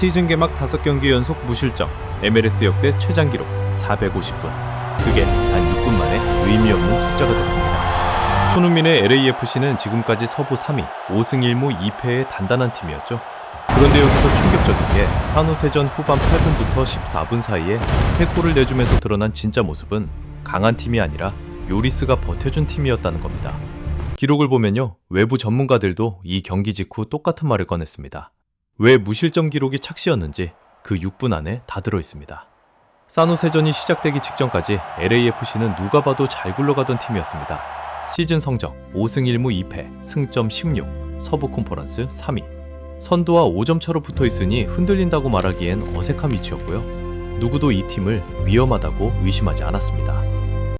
시즌 개막 5경기 연속 무실점, MLS 역대 최장 기록 450분. 그게 단 6분 만에 의미 없는 숫자가 됐습니다. 손흥민의 LAFC는 지금까지 서부 3위, 5승 1무 2패의 단단한 팀이었죠. 그런데 여기서 충격적인 게 산호세전 후반 8분부터 14분 사이에 3골을 내주면서 드러난 진짜 모습은 강한 팀이 아니라 요리스가 버텨준 팀이었다는 겁니다. 기록을 보면요, 외부 전문가들도 이 경기 직후 똑같은 말을 꺼냈습니다. 왜 무실점 기록이 착시였는지 그 6분 안에 다 들어있습니다. 산호세전이 시작되기 직전까지 LAFC는 누가 봐도 잘 굴러가던 팀이었습니다. 시즌 성적 5승 1무 2패, 승점 16, 서부 컨퍼런스 3위. 선두와 5점 차로 붙어있으니 흔들린다고 말하기엔 어색한 위치였고요. 누구도 이 팀을 위험하다고 의심하지 않았습니다.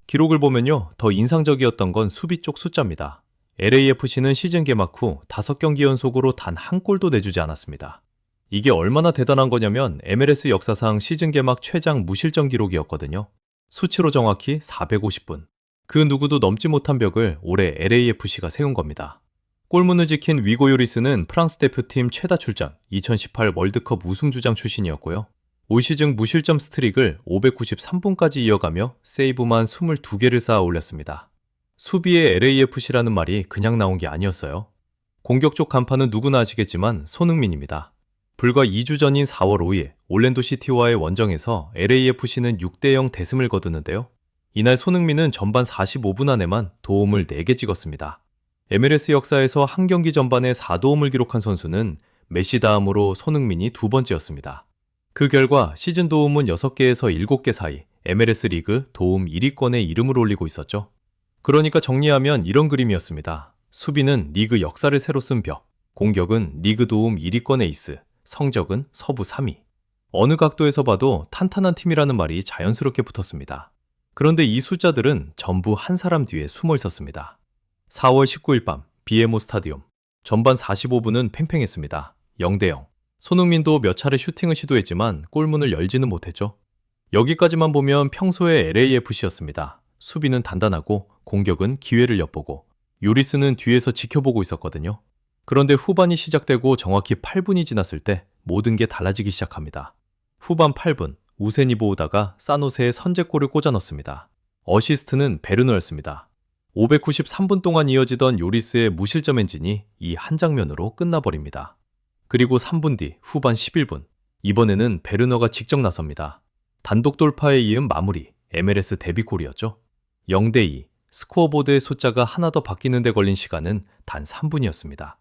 기록을 보면요, 더 인상적이었던 건 수비 쪽 숫자입니다. LAFC는 시즌 개막 후 5경기 연속으로 단 한 골도 내주지 않았습니다. 이게 얼마나 대단한 거냐면 MLS 역사상 시즌 개막 최장 무실점 기록이었거든요. 수치로 정확히 450분. 그 누구도 넘지 못한 벽을 올해 LAFC가 세운 겁니다. 골문을 지킨 위고 요리스는 프랑스 대표팀 최다 출전 2018 월드컵 우승주장 출신이었고요. 올 시즌 무실점 스트릭을 593분까지 이어가며 세이브만 22개를 쌓아 올렸습니다. 수비의 LAFC라는 말이 그냥 나온 게 아니었어요. 공격 쪽 간판은 누구나 아시겠지만 손흥민입니다. 불과 2주 전인 4월 5일 올랜도 시티와의 원정에서 LAFC는 6대0 대승을 거두는데요. 이날 손흥민은 전반 45분 안에만 도움을 4개 찍었습니다. MLS 역사에서 한 경기 전반에 4도움을 기록한 선수는 메시 다음으로 손흥민이 두 번째였습니다. 그 결과 시즌 도움은 6개에서 7개 사이 MLS 리그 도움 1위권에 이름을 올리고 있었죠. 그러니까 정리하면 이런 그림이었습니다. 수비는 리그 역사를 새로 쓴 벽, 공격은 리그 도움 1위권 에이스, 성적은 서부 3위. 어느 각도에서 봐도 탄탄한 팀이라는 말이 자연스럽게 붙었습니다. 그런데 이 숫자들은 전부 한 사람 뒤에 숨어 있었습니다. 4월 19일 밤 BMO 스타디움. 전반 45분은 팽팽했습니다. 0대0. 손흥민도 몇 차례 슈팅을 시도했지만 골문을 열지는 못했죠. 여기까지만 보면 평소의 LAFC였습니다. 수비는 단단하고 공격은 기회를 엿보고 요리스는 뒤에서 지켜보고 있었거든요. 그런데 후반이 시작되고 정확히 8분이 지났을 때 모든 게 달라지기 시작합니다. 후반 8분 우세니 보우다가 사노세의 선제골을 꽂아 넣습니다. 어시스트는 베르너였습니다. 593분 동안 이어지던 요리스의 무실점 행진이 이 한 장면으로 끝나버립니다. 그리고 3분 뒤 후반 11분 이번에는 베르너가 직접 나섭니다. 단독 돌파에 이은 마무리 MLS 데뷔골이었죠. 0대2 스코어보드의 숫자가 하나 더 바뀌는 데 걸린 시간은 단 3분이었습니다.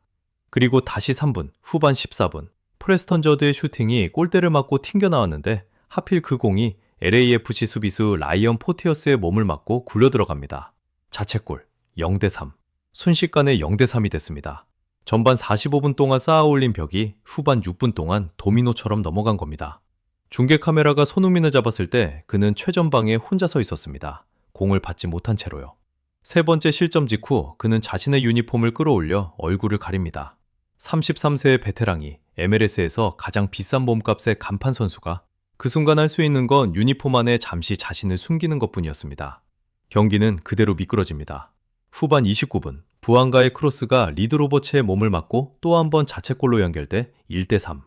그리고 다시 3분 후반 14분 프레스턴 저드의 슈팅이 골대를 맞고 튕겨나왔는데 하필 그 공이 LAFC 수비수 라이언 포티어스의 몸을 맞고 굴려 들어갑니다. 자책골 0대3 순식간에 0대3이 됐습니다. 전반 45분 동안 쌓아 올린 벽이 후반 6분 동안 도미노처럼 넘어간 겁니다. 중계 카메라가 손흥민을 잡았을 때 그는 최전방에 혼자 서 있었습니다. 공을 받지 못한 채로요. 세 번째 실점 직후 그는 자신의 유니폼을 끌어올려 얼굴을 가립니다. 33세의 베테랑이 MLS에서 가장 비싼 몸값의 간판 선수가 그 순간 할 수 있는 건 유니폼 안에 잠시 자신을 숨기는 것뿐이었습니다. 경기는 그대로 미끄러집니다. 후반 29분 부안가의 크로스가 리드 로버츠의 몸을 맞고 또 한 번 자책골로 연결돼 1대3.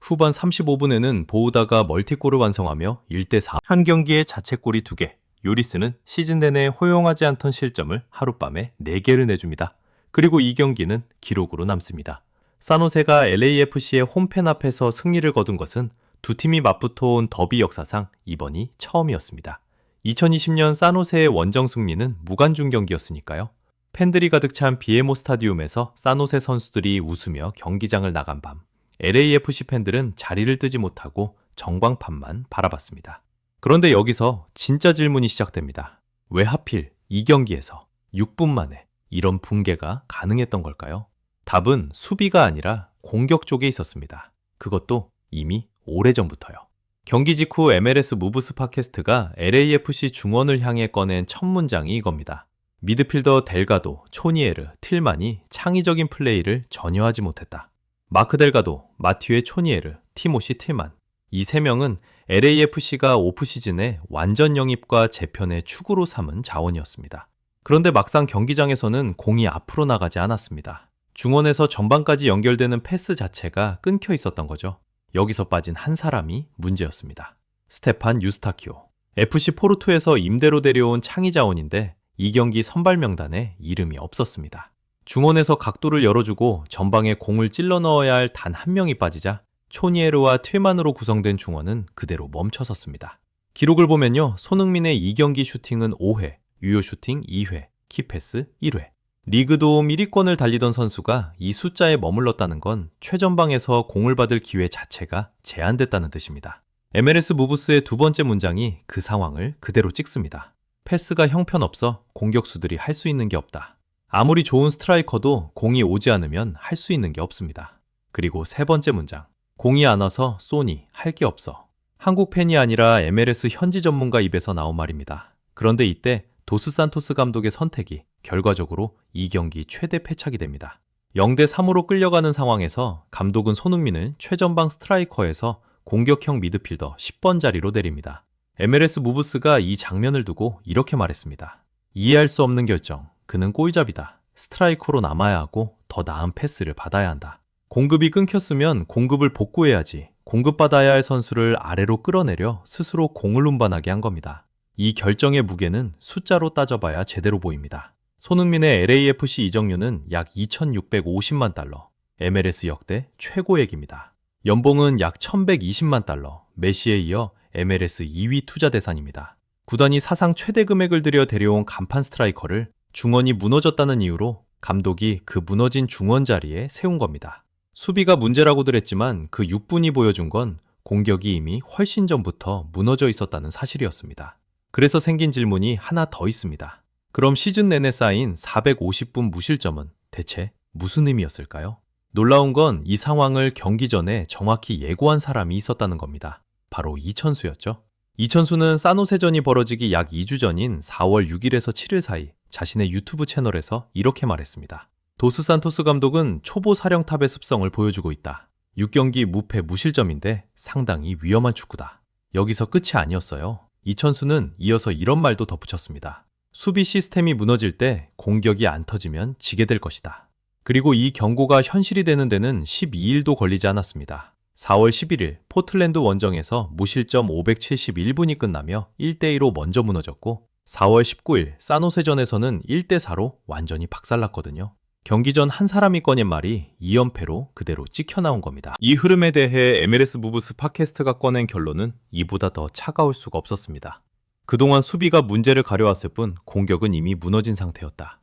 후반 35분에는 보우다가 멀티골을 완성하며 1대4. 한 경기에 자책골이 2개. 요리스는 시즌 내내 허용하지 않던 실점을 하룻밤에 4개를 내줍니다. 그리고 이 경기는 기록으로 남습니다. 산호세가 LAFC의 홈팬 앞에서 승리를 거둔 것은 두 팀이 맞붙어온 더비 역사상 이번이 처음이었습니다. 2020년 산호세의 원정 승리는 무관중 경기였으니까요. 팬들이 가득 찬 BMO 스타디움에서 산호세 선수들이 웃으며 경기장을 나간 밤 LAFC 팬들은 자리를 뜨지 못하고 전광판만 바라봤습니다. 그런데 여기서 진짜 질문이 시작됩니다. 왜 하필 이 경기에서 6분 만에 이런 붕괴가 가능했던 걸까요? 답은 수비가 아니라 공격 쪽에 있었습니다. 그것도 이미 오래전부터요. 경기 직후 MLS 무브스 팟캐스트가 LAFC 중원을 향해 꺼낸 첫 문장이 이겁니다. 미드필더 델가도, 초니에르, 틸만이 창의적인 플레이를 전혀 하지 못했다. 마크 델가도, 마티웨 초니에르, 티모시 틸만 이 세 명은 LAFC가 오프시즌에 완전 영입과 재편의 축으로 삼은 자원이었습니다. 그런데 막상 경기장에서는 공이 앞으로 나가지 않았습니다. 중원에서 전방까지 연결되는 패스 자체가 끊겨 있었던 거죠. 여기서 빠진 한 사람이 문제였습니다. 스테판 유스타키오. FC 포르투에서 임대로 데려온 창의 자원인데 이 경기 선발 명단에 이름이 없었습니다. 중원에서 각도를 열어주고 전방에 공을 찔러 넣어야 할 단 한 명이 빠지자 초니에르와 틸만으로 구성된 중원은 그대로 멈춰섰습니다. 기록을 보면요. 손흥민의 이 경기 슈팅은 5회, 유효 슈팅 2회, 키패스 1회. 리그 도움 1위권을 달리던 선수가 이 숫자에 머물렀다는 건 최전방에서 공을 받을 기회 자체가 제한됐다는 뜻입니다. MLS 무브스의 두 번째 문장이 그 상황을 그대로 찍습니다. 패스가 형편없어 공격수들이 할 수 있는 게 없다. 아무리 좋은 스트라이커도 공이 오지 않으면 할 수 있는 게 없습니다. 그리고 세 번째 문장. 공이 안 와서 쏘니 할 게 없어. 한국 팬이 아니라 MLS 현지 전문가 입에서 나온 말입니다. 그런데 이때 도스 산토스 감독의 선택이 결과적으로 이 경기 최대 패착이 됩니다. 0대3으로 끌려가는 상황에서 감독은 손흥민을 최전방 스트라이커에서 공격형 미드필더 10번 자리로 내립니다. MLS 무브스가 이 장면을 두고 이렇게 말했습니다. 이해할 수 없는 결정. 그는 골잡이다. 스트라이커로 남아야 하고 더 나은 패스를 받아야 한다. 공급이 끊겼으면 공급을 복구해야지. 공급받아야 할 선수를 아래로 끌어내려 스스로 공을 운반하게 한 겁니다. 이 결정의 무게는 숫자로 따져봐야 제대로 보입니다. 손흥민의 LAFC 이적료는 약 2,650만 달러, MLS 역대 최고액입니다. 연봉은 약 1,120만 달러, 메시에 이어 MLS 2위 투자 대상입니다. 구단이 사상 최대 금액을 들여 데려온 간판 스트라이커를 중원이 무너졌다는 이유로 감독이 그 무너진 중원 자리에 세운 겁니다. 수비가 문제라고들 했지만 그 6분이 보여준 건 공격이 이미 훨씬 전부터 무너져 있었다는 사실이었습니다. 그래서 생긴 질문이 하나 더 있습니다. 그럼 시즌 내내 쌓인 450분 무실점은 대체 무슨 의미였을까요? 놀라운 건 이 상황을 경기 전에 정확히 예고한 사람이 있었다는 겁니다. 바로 이천수였죠. 이천수는 사노세전이 벌어지기 약 2주 전인 4월 6일에서 7일 사이 자신의 유튜브 채널에서 이렇게 말했습니다. 도스 산토스 감독은 초보 사령탑의 습성을 보여주고 있다. 6경기 무패 무실점인데 상당히 위험한 축구다. 여기서 끝이 아니었어요. 이천수는 이어서 이런 말도 덧붙였습니다. 수비 시스템이 무너질 때 공격이 안 터지면 지게 될 것이다. 그리고 이 경고가 현실이 되는 데는 12일도 걸리지 않았습니다. 4월 11일 포틀랜드 원정에서 무실점 571분이 끝나며 1대2로 먼저 무너졌고 4월 19일 사노세전에서는 1대4로 완전히 박살났거든요. 경기 전 한 사람이 꺼낸 말이 2연패로 그대로 찍혀나온 겁니다. 이 흐름에 대해 MLS 무브스 팟캐스트가 꺼낸 결론은 이보다 더 차가울 수가 없었습니다. 그동안 수비가 문제를 가려왔을 뿐 공격은 이미 무너진 상태였다.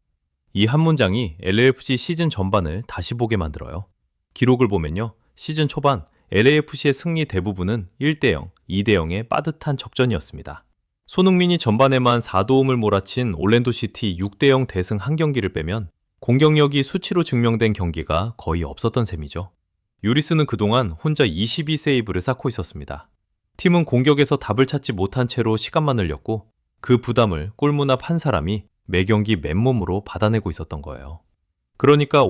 이 한 문장이 LAFC 시즌 전반을 다시 보게 만들어요. 기록을 보면요. 시즌 초반 LAFC의 승리 대부분은 1대0, 2대0의 빠듯한 접전이었습니다. 손흥민이 전반에만 4도움을 몰아친 올랜도시티 6대0 대승 한 경기를 빼면 공격력이 수치로 증명된 경기가 거의 없었던 셈이죠. 유리스는 그동안 혼자 22세이브를 쌓고 있었습니다. 팀은 공격에서 답을 찾지 못한 채로 시간만 흘렸고 그 부담을 골문 앞 한 사람이 매 경기 맨몸으로 받아내고 있었던 거예요. 그러니까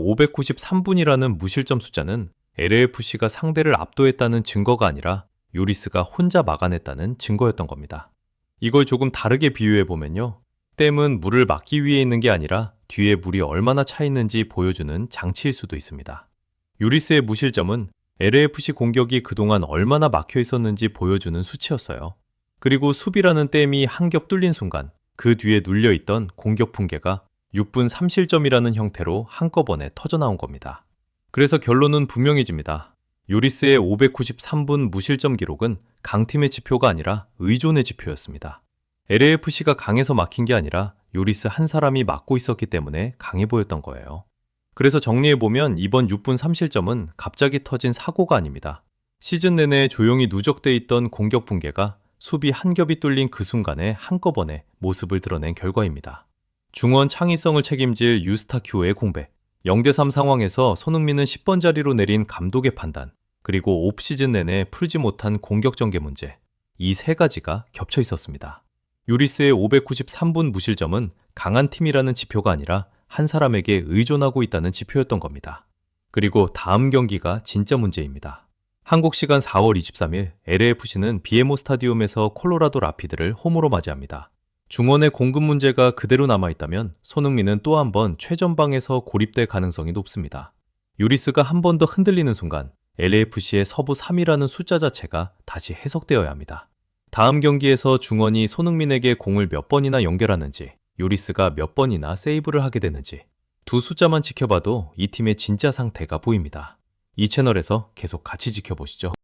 593분이라는 무실점 숫자는 LAFC가 상대를 압도했다는 증거가 아니라 요리스가 혼자 막아냈다는 증거였던 겁니다. 이걸 조금 다르게 비유해보면요. 댐은 물을 막기 위해 있는 게 아니라 뒤에 물이 얼마나 차 있는지 보여주는 장치일 수도 있습니다. 요리스의 무실점은 LAFC 공격이 그동안 얼마나 막혀 있었는지 보여주는 수치였어요. 그리고 수비라는 댐이 한 겹 뚫린 순간 그 뒤에 눌려있던 공격 풍계가 6분 3실점이라는 형태로 한꺼번에 터져나온 겁니다. 그래서 결론은 분명해집니다. 요리스의 593분 무실점 기록은 강팀의 지표가 아니라 의존의 지표였습니다. LAFC가 강해서 막힌 게 아니라 요리스 한 사람이 막고 있었기 때문에 강해 보였던 거예요. 그래서 정리해보면 이번 6분 3실점은 갑자기 터진 사고가 아닙니다. 시즌 내내 조용히 누적돼 있던 공격 붕괴가 수비 한 겹이 뚫린 그 순간에 한꺼번에 모습을 드러낸 결과입니다. 중원 창의성을 책임질 유스타큐오의 공백, 0대3 상황에서 손흥민은 10번 자리로 내린 감독의 판단, 그리고 옵시즌 내내 풀지 못한 공격 전개 문제, 이 세 가지가 겹쳐 있었습니다. 요리스의 593분 무실점은 강한 팀이라는 지표가 아니라 한 사람에게 의존하고 있다는 지표였던 겁니다. 그리고 다음 경기가 진짜 문제입니다. 한국 시간 4월 23일 LAFC는 BMO 스타디움에서 콜로라도 라피드를 홈으로 맞이합니다. 중원의 공급 문제가 그대로 남아있다면 손흥민은 또 한 번 최전방에서 고립될 가능성이 높습니다. 요리스가 한 번 더 흔들리는 순간 LAFC의 서부 3위라는 숫자 자체가 다시 해석되어야 합니다. 다음 경기에서 중원이 손흥민에게 공을 몇 번이나 연결하는지, 요리스가 몇 번이나 세이브를 하게 되는지 두 숫자만 지켜봐도 이 팀의 진짜 상태가 보입니다. 이 채널에서 계속 같이 지켜보시죠.